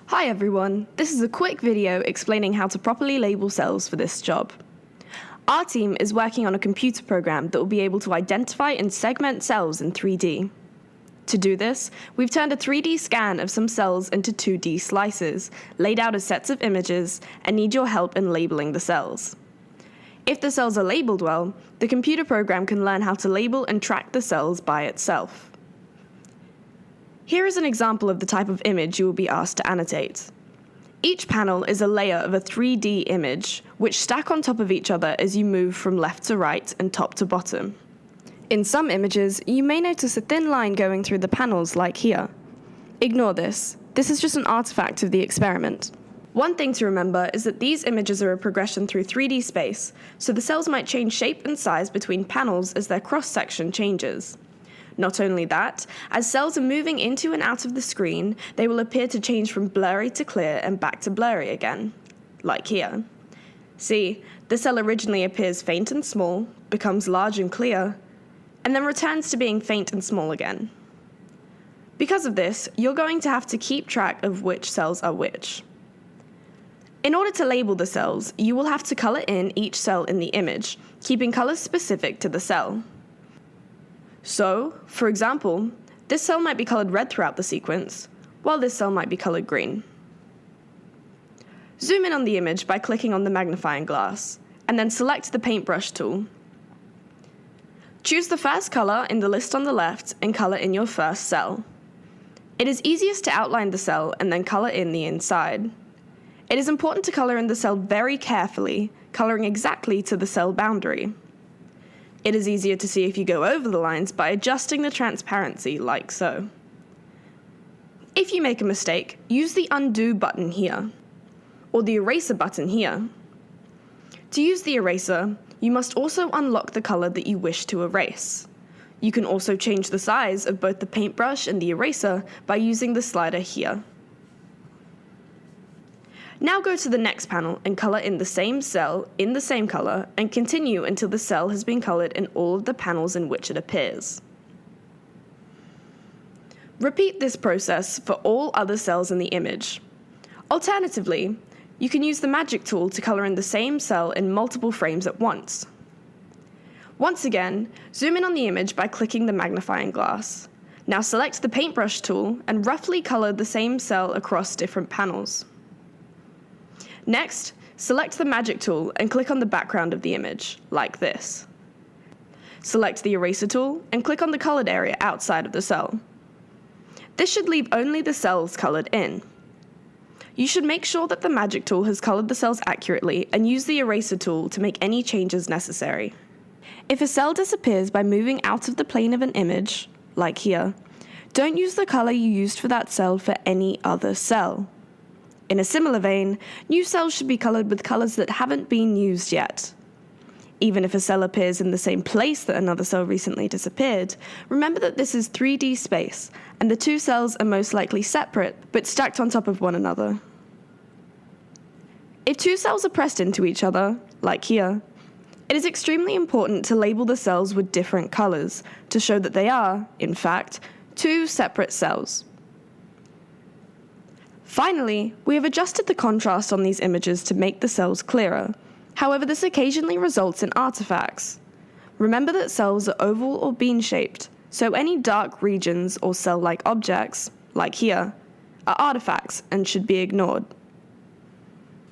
Hi everyone, this is a quick video explaining how to properly label cells for this job. Our team is working on a computer program that will be able to identify and segment cells in 3D. To do this, we've turned a 3D scan of some cells into 2D slices, laid out as sets of images, and need your help in labeling the cells. If the cells are labeled well, the computer program can learn how to label and track the cells by itself. Here is an example of the type of image you will be asked to annotate. Each panel is a layer of a 3D image, which stack on top of each other as you move from left to right and top to bottom. In some images, you may notice a thin line going through the panels like here. Ignore this. This is just an artifact of the experiment. One thing to remember is that these images are a progression through 3D space, so the cells might change shape and size between panels as their cross-section changes. Not only that, as cells are moving into and out of the screen, they will appear to change from blurry to clear and back to blurry again, like here. See, the cell originally appears faint and small, becomes large and clear, and then returns to being faint and small again. Because of this, you're going to have to keep track of which cells are which. In order to label the cells, you will have to color in each cell in the image, keeping colors specific to the cell. So, for example, this cell might be colored red throughout the sequence, while this cell might be colored green. Zoom in on the image by clicking on the magnifying glass, and then select the paintbrush tool. Choose the first color in the list on the left and color in your first cell. It is easiest to outline the cell and then color in the inside. It is important to color in the cell very carefully, coloring exactly to the cell boundary. It is easier to see if you go over the lines by adjusting the transparency like so. If you make a mistake, use the undo button here, or the eraser button here. To use the eraser, you must also unlock the color that you wish to erase. You can also change the size of both the paintbrush and the eraser by using the slider here. Now go to the next panel and color in the same cell in the same color and continue until the cell has been colored in all of the panels in which it appears. Repeat this process for all other cells in the image. Alternatively, you can use the magic tool to color in the same cell in multiple frames at once. Once again, zoom in on the image by clicking the magnifying glass. Now select the paintbrush tool and roughly color the same cell across different panels. Next, select the magic tool and click on the background of the image, like this. Select the eraser tool and click on the colored area outside of the cell. This should leave only the cells colored in. You should make sure that the magic tool has colored the cells accurately and use the eraser tool to make any changes necessary. If a cell disappears by moving out of the plane of an image, like here, don't use the color you used for that cell for any other cell. In a similar vein, new cells should be colored with colors that haven't been used yet. Even if a cell appears in the same place that another cell recently disappeared, remember that this is 3D space, and the two cells are most likely separate, but stacked on top of one another. If two cells are pressed into each other, like here, it is extremely important to label the cells with different colors to show that they are, in fact, two separate cells. Finally, we have adjusted the contrast on these images to make the cells clearer. However, this occasionally results in artifacts. Remember that cells are oval or bean-shaped, so any dark regions or cell-like objects, like here, are artifacts and should be ignored.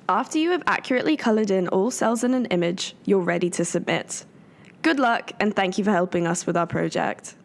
After you have accurately colored in all cells in an image, you're ready to submit. Good luck, and thank you for helping us with our project.